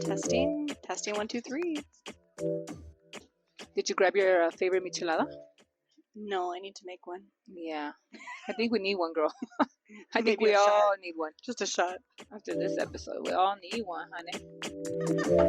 Testing, 1, 2, 3. Did you grab your favorite michelada? No, I need to make one. Yeah. I think we need one, girl. I think Maybe we a shot. all need one. Just a shot. After this episode, we all need one, honey.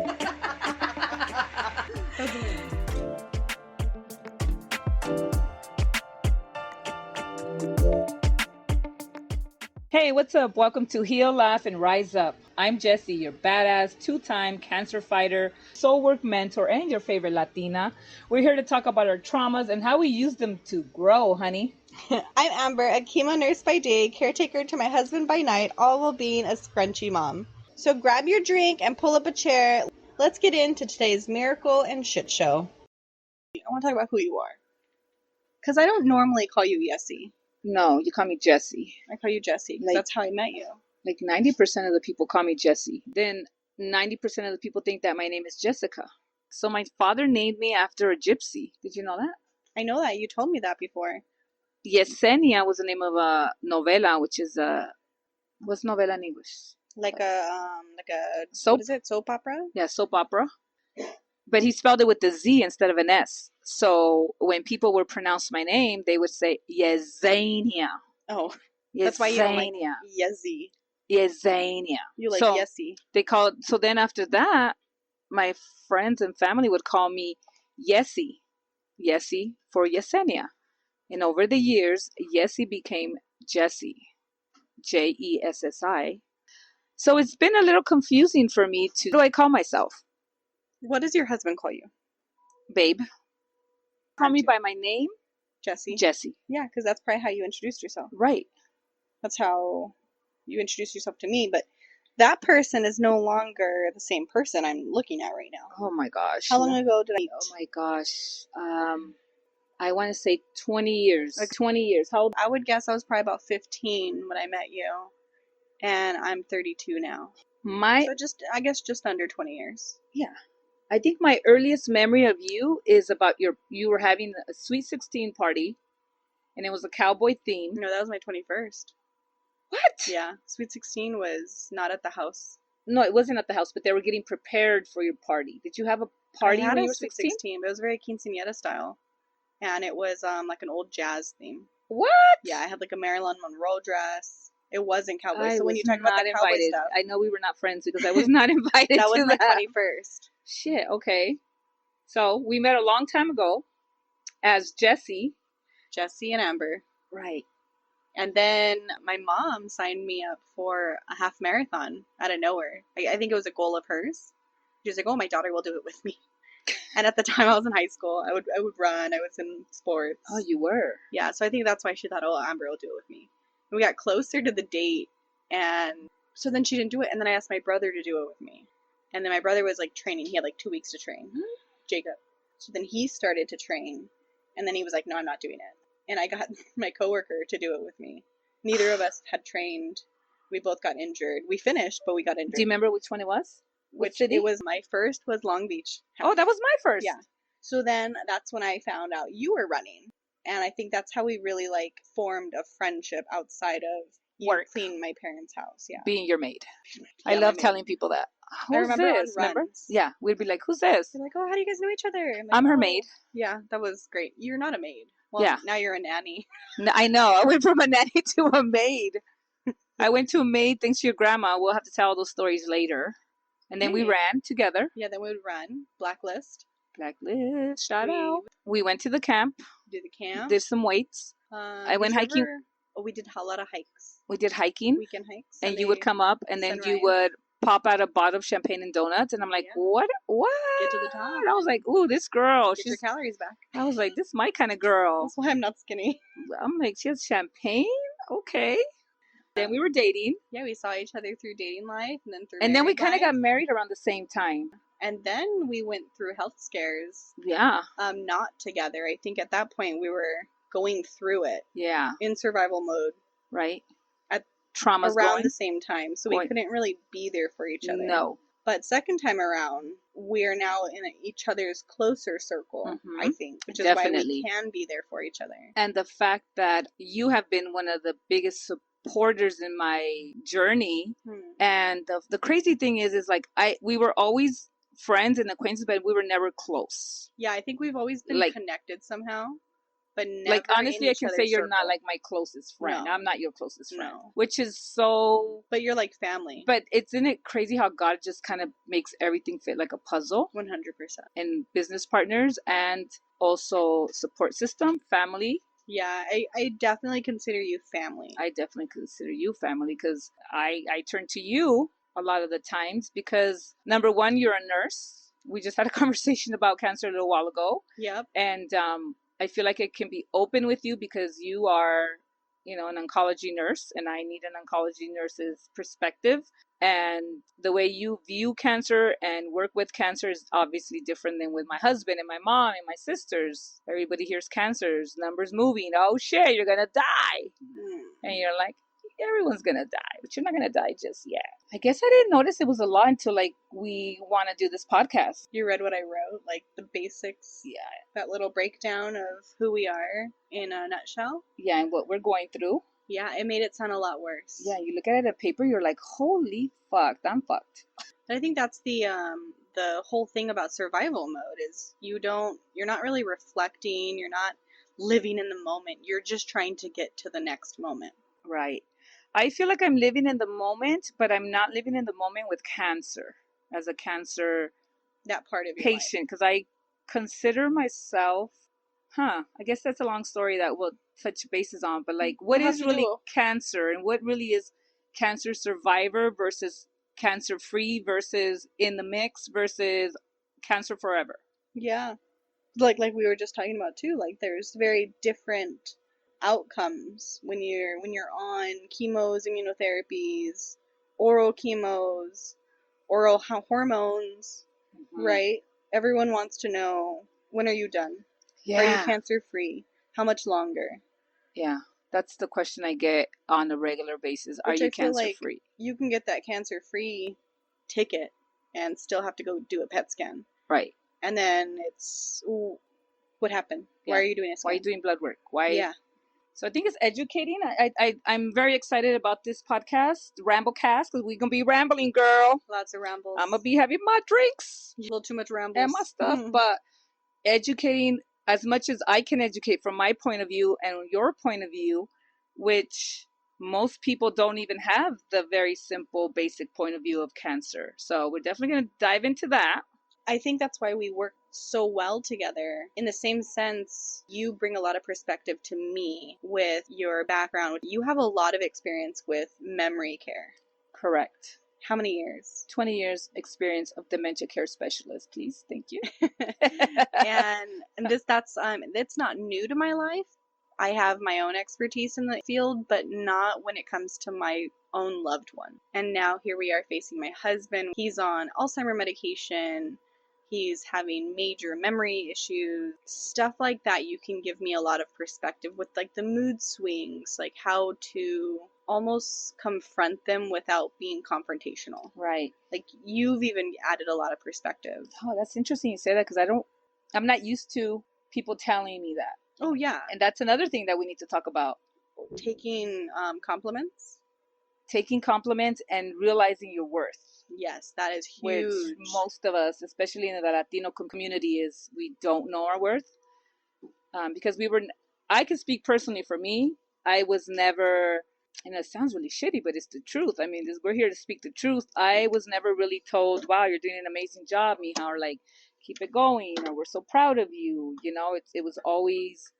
Hey, what's up? Welcome to Heal, Laugh, and Rise Up. I'm Jessie, your badass, two-time cancer fighter, soul work mentor, and your favorite Latina. We're here to talk about our traumas and how we use them to grow, honey. I'm Amber, a chemo nurse by day, caretaker to my husband by night, all while being a scrunchy mom. So grab your drink and pull up a chair. Let's get into today's miracle and shit show. I want to talk about who you are. Because I don't normally call you Yessie. No, you call me Jessie. I call you Jessie. Like- That's how I met you. Like 90% of the people call me Jessie. Then 90% of the people think that my name is Jessica. So my father named me after a gypsy. Did you know that? I know that. You told me that before. Yesenia was the name of a novela, which is what's novela in English? Like a Soap. What is it? Soap opera? Yeah, soap opera. But he spelled it with a Z instead of an S. So when people would pronounce my name, they would say Yesenia. Oh, that's why you don't like Yesenia. Yezzy. Yesenia. You like So Yessie. they called. So then after that, my friends and family would call me Yessie. Yessie for Yesenia. And over the years, Yessie became Jessie. Jessi. So it's been a little confusing for me to, what do I call myself? What does your husband call you? Babe. Call me by my name? Jessie. Jessie. Yeah, because that's probably how you introduced yourself. Right. That's how you introduced yourself to me. But that person is no longer the same person I'm looking at right now. Oh my gosh. How long ago did I meet? Oh my gosh. I want to say 20 years. Like 20 years. How old? I would guess I was probably about 15 when I met you. And I'm 32 now. So I guess just under 20 years. Yeah. I think my earliest memory of you is about you were having a Sweet 16 party, and it was a cowboy theme. No, that was my 21st. What? Yeah, Sweet 16 was not at the house. No, it wasn't at the house, but they were getting prepared for your party. Did you have a party I had when a you were Sweet 16? 16, but it was very quinceañera style. And it was like an old jazz theme. What? Yeah, I had like a Marilyn Monroe dress. It wasn't cowboy. I So when was you talk about not the cowboy invited. stuff, I know we were not friends because I was not invited that to was my that. 21st. Shit, okay. So we met a long time ago as Jessie. Jessie and Amber. Right. And then my mom signed me up for a half marathon out of nowhere. I think it was a goal of hers. She was like, "Oh, my daughter will do it with me." And at the time I was in high school, I would run. I was in sports. Oh, you were? Yeah, so I think that's why she thought, "Oh, Amber will do it with me." And we got closer to the date, and so then she didn't do it. And then I asked my brother to do it with me. And then my brother was like training. He had like 2 weeks to train. Jacob. So then he started to train, and then he was like, "No, I'm not doing it." And I got my coworker to do it with me. Neither of us had trained. We both got injured. We finished, but we got injured. Do you remember which one it was? Which city? it was my first was Long Beach. Oh, that was my first. Yeah. So then that's when I found out you were running. And I think that's how we really like formed a friendship outside of you Work. cleaning my parents' house. Yeah. Being your maid. Yeah, I love my maid. telling people that. I Who's remember this? on Remember? runs. Yeah. We'd be like, who's this? They're like, "Oh, how do you guys know each other?" I'm her "Oh." maid. Yeah, that was great. You're not a maid. Well, Yeah. now you're a nanny. I know. I went from a nanny to a maid. I went to a maid thanks to your grandma. We'll have to tell those stories later. And then we Yeah. ran together. Yeah, then we would run. Blacklist. Blacklist. Shout We out. We went to the camp. did the camp. Did some weights. I went did you hiking. Oh, we did a lot of hikes. We did hiking. Weekend hikes. And you would come up and then you sunrise. would pop out a bottle of champagne and donuts. And I'm like, Yeah. what? Get to the top. And I was like, ooh, this girl. Get your calories back. I was like, this is my kind of girl. That's why I'm not skinny. I'm like, she has champagne? Okay. Then we were dating. Yeah, we saw each other through dating life and then through And then we married kind of life. got married around the same time. And then we went through health scares. Yeah. Not together. I think at that point we were going through it Yeah. in survival mode. Right. At Trauma's around going. the same time. So we Going. couldn't really be there for each other. No. But second time around, we are now in each other's closer circle, Mhm. I think, which is Definitely. why we can be there for each other. And the fact that you have been one of the biggest supporters in my journey. Hmm. And the crazy thing is like we were always friends and acquaintances, but we were never close. Yeah, I think we've always been Like connected somehow, but never like in honestly, I each can say other's you're not circle. like my closest friend. No. I'm not your closest friend, No. which is so. But you're like family. But isn't it crazy how God just kind of makes everything fit like a puzzle? 100%. And business partners and also support system, family. Yeah, I definitely consider you family. I definitely consider you family because I turn to you a lot of the times because number one, you're a nurse. We just had a conversation about cancer a little while ago. Yep. And I feel like I can be open with you because you are, you know, an oncology nurse and I need an oncology nurse's perspective. And the way you view cancer and work with cancer is obviously different than with my husband and my mom and my sisters. Everybody hears cancers, numbers moving. Oh shit, you're gonna die. And you're like, everyone's gonna die, but you're not gonna die just yet. I guess I didn't notice it was a lot until like we want to do this podcast. You read what I wrote, like the basics. Yeah. That little breakdown of who we are in a nutshell. Yeah, and what we're going through. Yeah, it made it sound a lot worse. Yeah, you look at it at paper, you're like, holy fuck, I'm fucked. But I think that's the whole thing about survival mode is you're not really reflecting, you're not living in the moment. You're just trying to get to the next moment. Right. I feel like I'm living in the moment, but I'm not living in the moment with cancer as a cancer that part of your patient because I consider myself, I guess that's a long story that we'll touch bases on, but like what is really cancer and what really is cancer survivor versus cancer free versus in the mix versus cancer forever. Yeah. Like we were just talking about too, like there's very different outcomes when you're on chemos, immunotherapies, oral chemos, oral hormones, right? Everyone wants to know, when are you done? Yeah. Are you cancer free? How much longer? Yeah, that's the question I get on a regular basis. Are you cancer free? You can get that cancer free ticket and still have to go do a PET scan. Right. And then it's, ooh, what happened? Yeah. Why are you doing a scan? Why are you doing blood work? Why? Yeah. So I think it's educating. I'm very excited about this podcast, Ramblecast, because we're going to be rambling, girl. Lots of rambles. I'm going to be having my drinks. A little too much rambles. And my stuff, but educating as much as I can educate from my point of view and your point of view, which most people don't even have the very simple, basic point of view of cancer. So we're definitely going to dive into that. I think that's why we work so well together. In the same sense, you bring a lot of perspective to me with your background. You have a lot of experience with memory care. Correct. How many years? 20 years experience of dementia care specialist, please. Thank you. and that's not new to my life. I have my own expertise in the field, but not when it comes to my own loved one. And now here we are facing my husband. He's on Alzheimer's medication. He's having major memory issues, stuff like that. You can give me a lot of perspective with like the mood swings, like how to almost confront them without being confrontational. Right. Like you've even added a lot of perspective. Oh, that's interesting you say that because I'm not used to people telling me that. Oh, yeah. And that's another thing that we need to talk about. Taking compliments. Taking compliments and realizing your worth. Yes, that is huge. Which most of us, especially in the Latino community, is we don't know our worth. Because I can speak personally for me. I was never, and it sounds really shitty, but it's the truth. I mean, we're here to speak the truth. I was never really told, wow, you're doing an amazing job, mija, or like, keep it going, or we're so proud of you. You know, it was always,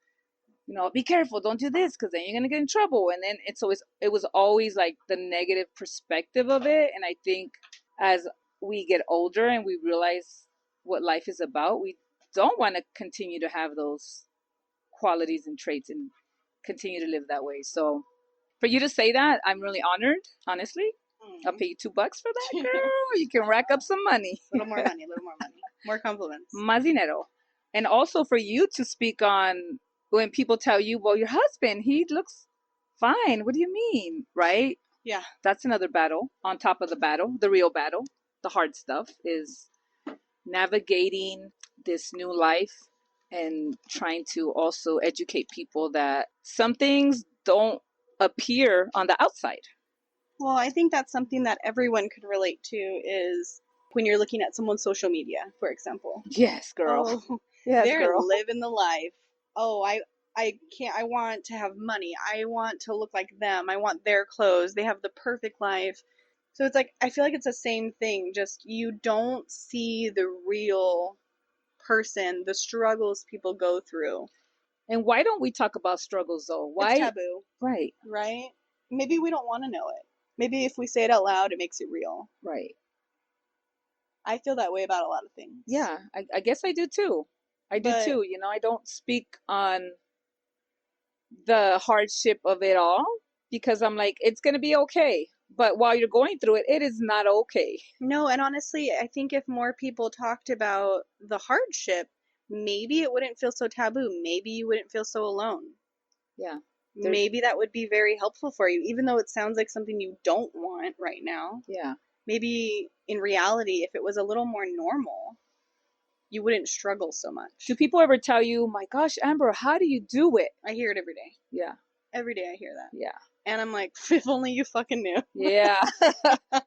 you know, be careful, don't do this because then you're going to get in trouble. And then it was always like the negative perspective of it. And I think as we get older and we realize what life is about, we don't want to continue to have those qualities and traits and continue to live that way. So for you to say that, I'm really honored, honestly. I'll pay you $2 for that, girl. You can rack up some money. A little more money. More compliments. Más dinero. And also for you to speak on when people tell you, well, your husband, he looks fine. What do you mean? Right? Yeah. That's another battle on top of the battle. The real battle, the hard stuff is navigating this new life and trying to also educate people that some things don't appear on the outside. Well, I think that's something that everyone could relate to is when you're looking at someone's social media, for example. Yes, girl. Oh, Yes, they're girl. living the life. Oh, I can't, I want to have money. I want to look like them. I want their clothes. They have the perfect life. So it's like, I feel like it's the same thing. Just you don't see the real person, the struggles people go through. And why don't we talk about struggles though? Why? It's taboo, Right. right? Maybe we don't want to know it. Maybe if we say it out loud, it makes it real. Right. I feel that way about a lot of things. Yeah, I guess I do too. I do But- too. You know, I don't speak on the hardship of it all because I'm like, it's going to be okay. But while you're going through it, it is not okay. No, and honestly, I think if more people talked about the hardship, maybe it wouldn't feel so taboo. Maybe you wouldn't feel so alone. Yeah. Maybe that would be very helpful for you, even though it sounds like something you don't want right now. Yeah. Maybe in reality, if it was a little more normal, you wouldn't struggle so much. Do people ever tell you, my gosh, Amber, how do you do it? I hear it every day. Yeah. Every day I hear that. Yeah. And I'm like, if only you fucking knew. Yeah.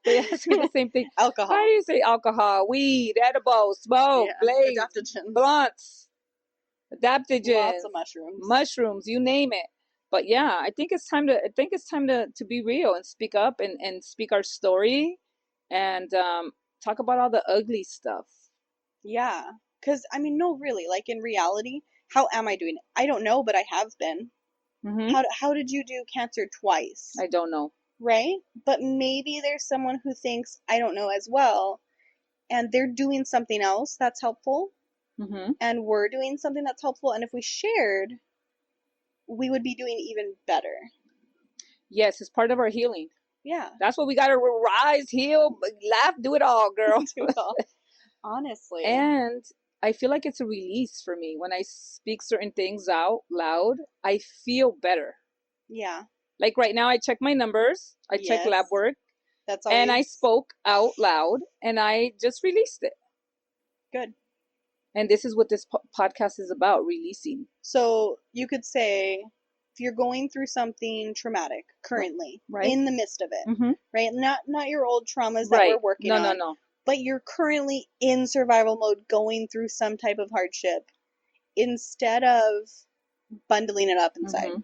They ask me the same thing. Alcohol. How do you say alcohol, weed, edibles, smoke, blaze, adaptogens, blunts, adaptogens, lots of mushrooms, you name it. But yeah, I think it's time to be real and speak up and speak our story and talk about all the ugly stuff. Yeah. Because, I mean, no, really, like in reality, how am I doing? I don't know, but I have been. Mm-hmm. How did you do cancer twice? I don't know. Right? But maybe there's someone who thinks I don't know as well, and they're doing something else that's helpful, Mm-hmm. and we're doing something that's helpful, and if we shared, we would be doing even better. Yes, it's part of our healing. Yeah. That's what we got to rise, heal, laugh, do it all, girl. Do it all. Honestly. And I feel like it's a release for me. When I speak certain things out loud, I feel better. Yeah. Like right now, I check my numbers, I check lab work, that's always... and I spoke out loud, and I just released it. Good. And this is what this podcast is about, releasing. So you could say, if you're going through something traumatic currently, right, in the midst of it, mm-hmm, right? Not your old traumas that we're working on. No. But you're currently in survival mode, going through some type of hardship. Instead of bundling it up inside, mm-hmm,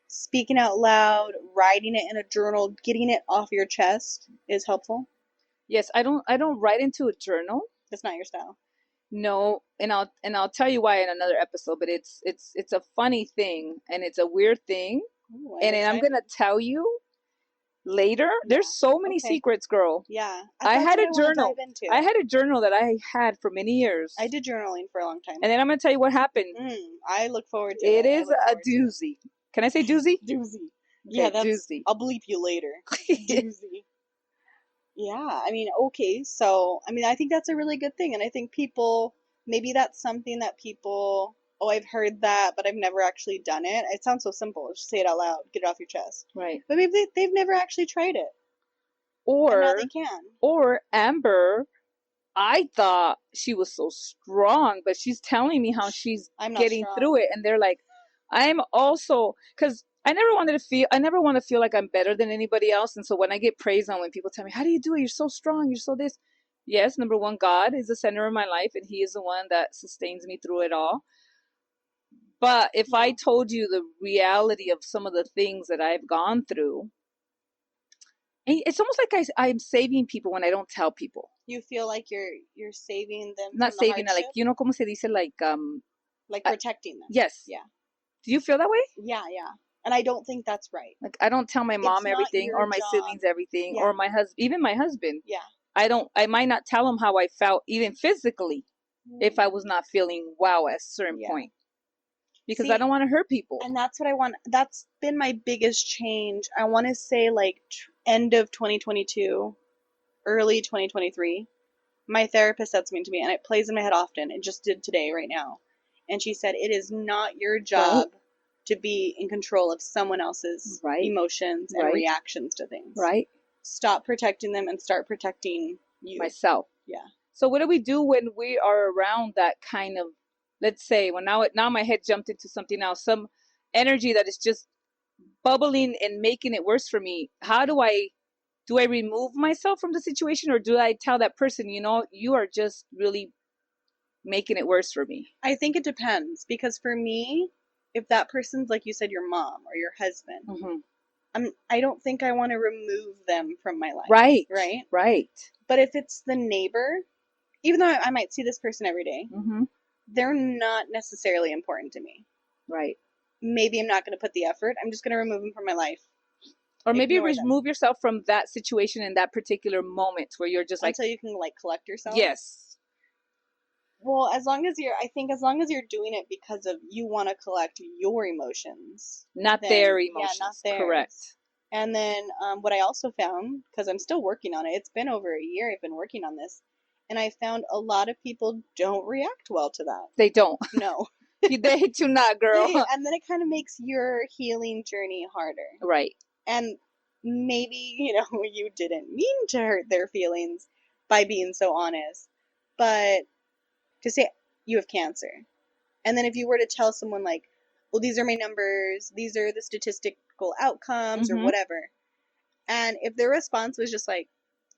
speaking out loud, writing it in a journal, getting it off your chest is helpful. Yes, I don't write into a journal. That's not your style. No, and I'll tell you why in another episode. But it's a funny thing and it's a weird thing, and I'm gonna tell you later. Yeah. There's so many secrets, girl. Yeah, I had a journal. I had a journal that I had for many years. I did journaling for a long time, and then I'm gonna tell you what happened. I look forward to it. It is a doozy. Can I say doozy? Doozy. Okay, yeah, that's doozy. I'll bleep you later. Doozy. Yeah, I mean, okay, so, I mean, I think that's a really good thing, and I think people, maybe that's something that people, oh, I've heard that, but I've never actually done it. It sounds so simple, just say it out loud, get it off your chest. Right. But maybe they've never actually tried it. Or, and now they can. Or Amber, I thought she was so strong, but she's telling me how she's getting through it, and they're like, I'm also, because I never want to feel like I'm better than anybody else. And so when I get praised on, when people tell me, how do you do it? You're so strong. You're so this. Yes, number one, God is the center of my life, and He is the one that sustains me through it all. But if I told you the reality of some of the things that I've gone through, it's almost like I'm saving people when I don't tell people. You feel like you're saving them. Not saving them, like, you know, como se dice, like protecting them. Yes. Yeah. Do you feel that way? Yeah. And I don't think that's right. Like, I don't tell my mom everything, or my siblings everything, or my husband, even my husband. Yeah. I might not tell him how I felt, even physically, if I was not feeling wow at a certain point. Because I don't want to hurt people. And that's what I want. That's been my biggest change. I want to say, like, end of 2022, early 2023. My therapist said something to me, and it plays in my head often. It just did today, right now. And she said, it is not your job to be in control of someone else's emotions and reactions to things. Right. Stop protecting them and start protecting you. Myself. Yeah. So what do we do when we are around that kind of, let's say, when now my head jumped into something else, some energy that is just bubbling and making it worse for me, how do I remove myself from the situation, or do I tell that person, you are just really making it worse for me? I think it depends, because for me, if that person's, like you said, your mom or your husband, I don't think I want to remove them from my life. Right. Right. Right. But if it's the neighbor, even though I might see this person every day, they're not necessarily important to me. Right. Maybe I'm not going to put the effort. I'm just going to remove them from my life. Or maybe remove yourself from that situation in that particular moment where you're just until you can collect yourself. Yes. Well, as long as you're doing it because of you want to collect your emotions, not their emotions. Yeah, not theirs. Correct. And then what I also found, because I'm still working on it, it's been over a year I've been working on this, and I found a lot of people don't react well to that. They don't. No. They do not, girl. And then it kind of makes your healing journey harder. Right. And maybe, you didn't mean to hurt their feelings by being so honest, but to say you have cancer. And then if you were to tell someone well, these are my numbers, these are the statistical outcomes or whatever. And if their response was just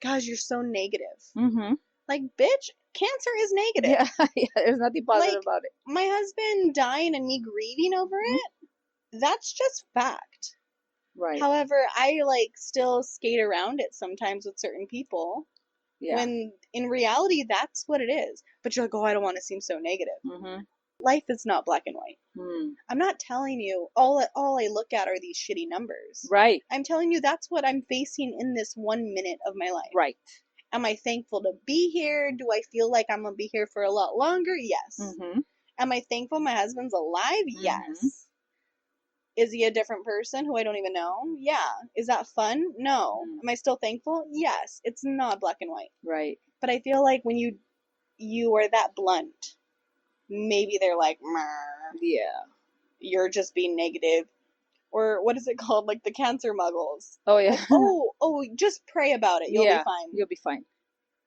gosh, you're so negative. Bitch, cancer is negative. Yeah, there's nothing positive about it. My husband dying and me grieving over it, that's just fact. Right. However, I still skate around it sometimes with certain people. Yeah. When in reality, that's what it is. But you're oh, I don't want to seem so negative. Life is not black and white. I'm not telling you all I look at are these shitty numbers. Right. I'm telling you that's what I'm facing in this 1 minute of my life. Right. Am I thankful to be here? Do I feel like I'm going to be here for a lot longer? Yes. Am I thankful my husband's alive? Yes. Is he a different person who I don't even know? Yeah. Is that fun? No. Am I still thankful? Yes. It's not black and white. Right. But I feel like when you are that blunt, maybe they're yeah, you're just being negative. Or what is it called? The cancer muggles. Oh, yeah. Oh, just pray about it. You'll be fine. You'll be fine.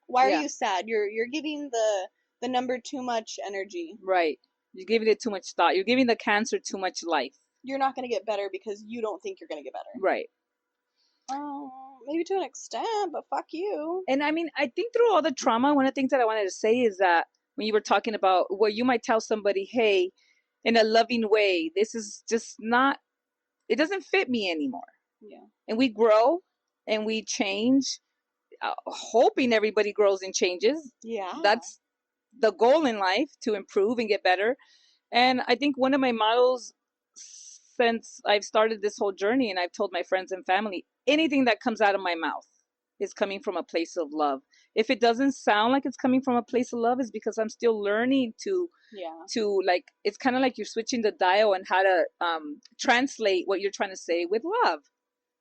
Why are you sad? You're giving the number too much energy. Right. You're giving it too much thought. You're giving the cancer too much life. You're not going to get better because you don't think you're going to get better. Right. Oh, maybe to an extent, but fuck you. And I mean, I think through all the trauma, one of the things that I wanted to say is that when you were talking about where you might tell somebody, hey, in a loving way, this is just not, it doesn't fit me anymore. Yeah. And we grow and we change, hoping everybody grows and changes. Yeah. That's the goal in life, to improve and get better. And I think one of my models since I've started this whole journey, and I've told my friends and family, anything that comes out of my mouth is coming from a place of love. If it doesn't sound like it's coming from a place of love, it's because I'm still learning to it's kind of like you're switching the dial and how to translate what you're trying to say with love.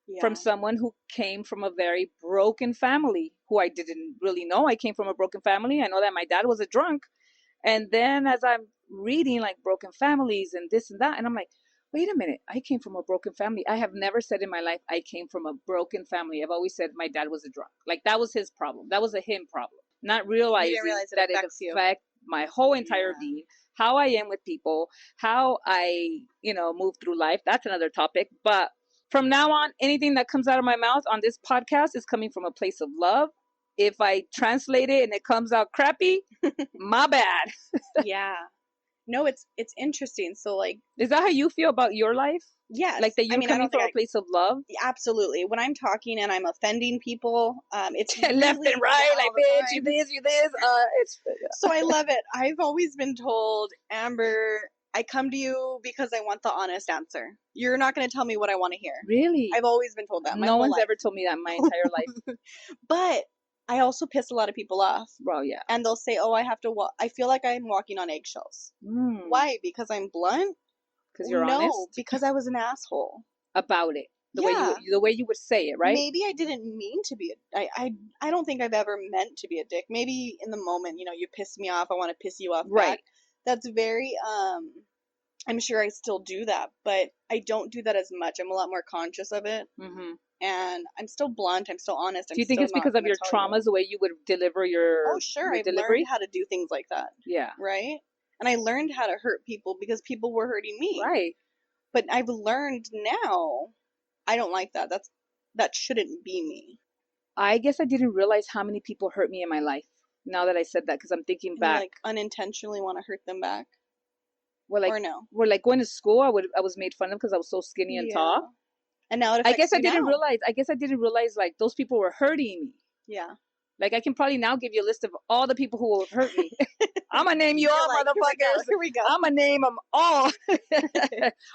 Yeah. From someone who came from a very broken family, who I didn't really know. I came from a broken family. I know that my dad was a drunk. And then as I'm reading broken families and this and that, and I'm like, wait a minute, I came from a broken family. I have never said in my life I came from a broken family. I've always said my dad was a drunk. That was his problem. That was a him problem. Not realizing that it affects my whole entire being, how I am with people, how I, move through life. That's another topic. But from now on, anything that comes out of my mouth on this podcast is coming from a place of love. If I translate it and it comes out crappy, my bad. Yeah. No, it's interesting. So is that how you feel about your life? Yes. That you're coming from a place of love? Absolutely. When I'm talking and I'm offending people, it's really left and right, bitch, you this. So I love it. I've always been told, Amber, I come to you because I want the honest answer. You're not going to tell me what I want to hear. Really? I've always been told that. No one's ever told me that in my entire life. But I also piss a lot of people off. Well, yeah. And they'll say, oh, I have to I feel like I'm walking on eggshells. Why? Because I'm blunt? Because you're honest? No, because I was an asshole. About it. The way you would say it, right? Maybe I didn't mean to be I don't think I've ever meant to be a dick. Maybe in the moment, you piss me off, I want to piss you off back. That's very I'm sure I still do that, but I don't do that as much. I'm a lot more conscious of it. And I'm still blunt. I'm still honest. Do you think it's because of your traumas, the way you would deliver your Oh, sure. I've delivery? learned how to do things like that. Yeah. Right? And I learned how to hurt people because people were hurting me. Right. But I've learned now I don't like that. That shouldn't be me. I guess I didn't realize how many people hurt me in my life. Now that I said that, because I'm thinking And back. you, like, unintentionally want to hurt them back? Well, like, or no? We're like going to school. I was made fun of because I was so skinny and tall. And now it affects I guess I you didn't now. realize. I guess I didn't realize like those people were hurting me. Yeah. Like I can probably now give you a list of all the people who have hurt me. I'm gonna name you all, like, motherfuckers. Here we go. I'm gonna name them all.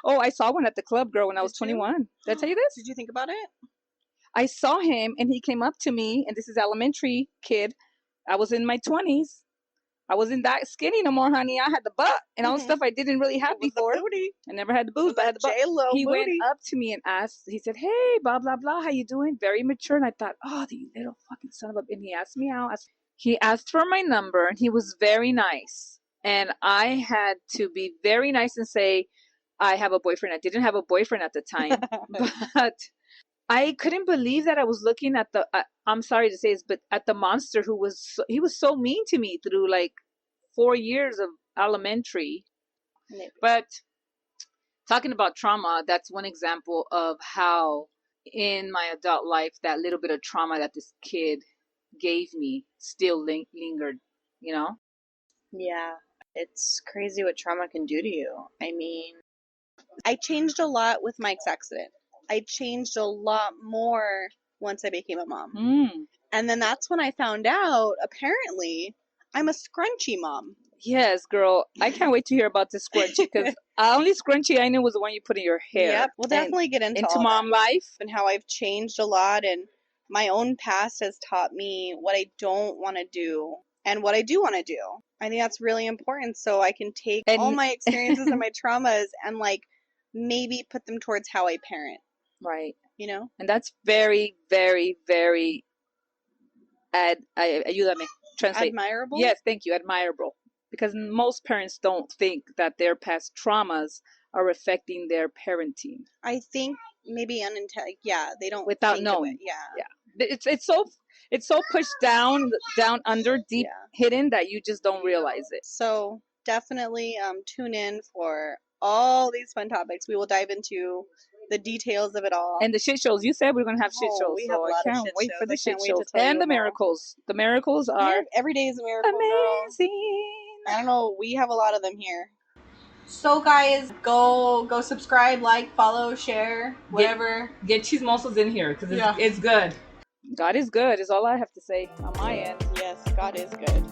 Oh, I saw one at the club, girl, when I was 21. Did I tell you this? Did you think about it? I saw him, and he came up to me, and this is elementary kid. I was in my 20s. I wasn't that skinny no more, honey. I had the butt and all the stuff I didn't really have before. I never had the boobs, but I had the butt. He went up to me and asked, he said, hey, blah, blah, blah, how you doing? Very mature. And I thought, oh, you little fucking son of a... And he asked me out. He asked for my number, and he was very nice. And I had to be very nice and say, I have a boyfriend. I didn't have a boyfriend at the time. But I couldn't believe that I was looking at the, I'm sorry to say this, but at the monster he was so mean to me through like 4 years of elementary. But talking about trauma, that's one example of how in my adult life, that little bit of trauma that this kid gave me still lingered, you know? Yeah. It's crazy what trauma can do to you. I mean, I changed a lot with Mike's accident. I changed a lot more once I became a mom. And then that's when I found out, apparently, I'm a scrunchy mom. Yes, girl. I can't wait to hear about this scrunchie, because the only scrunchie I knew was the one you put in your hair. Yep, we'll definitely get into mom life. And how I've changed a lot, and my own past has taught me what I don't want to do and what I do want to do. I think that's really important, so I can take all my experiences and my traumas and like maybe put them towards how I parent. Right. You know? And that's very, very, very ayúdame. Translate. Admirable? Yes, thank you. Admirable. Because most parents don't think that their past traumas are affecting their parenting. I think maybe yeah, they don't without think knowing. Of it. Yeah. It's so pushed down under deep hidden that you just don't realize it. So definitely tune in for all these fun topics. We will dive into the details of it all. And the shit shows. You said we're going to have shit shows. We have a lot I can't of shit wait shows. for the shit wait shows. And the miracles. The miracles are... Every day is a miracle, amazing. Girl. I don't know. We have a lot of them here. So guys, go subscribe, like, follow, share, whatever. Get chismosos in here, because it's good. God is good is all I have to say on my end. Yes, God is good.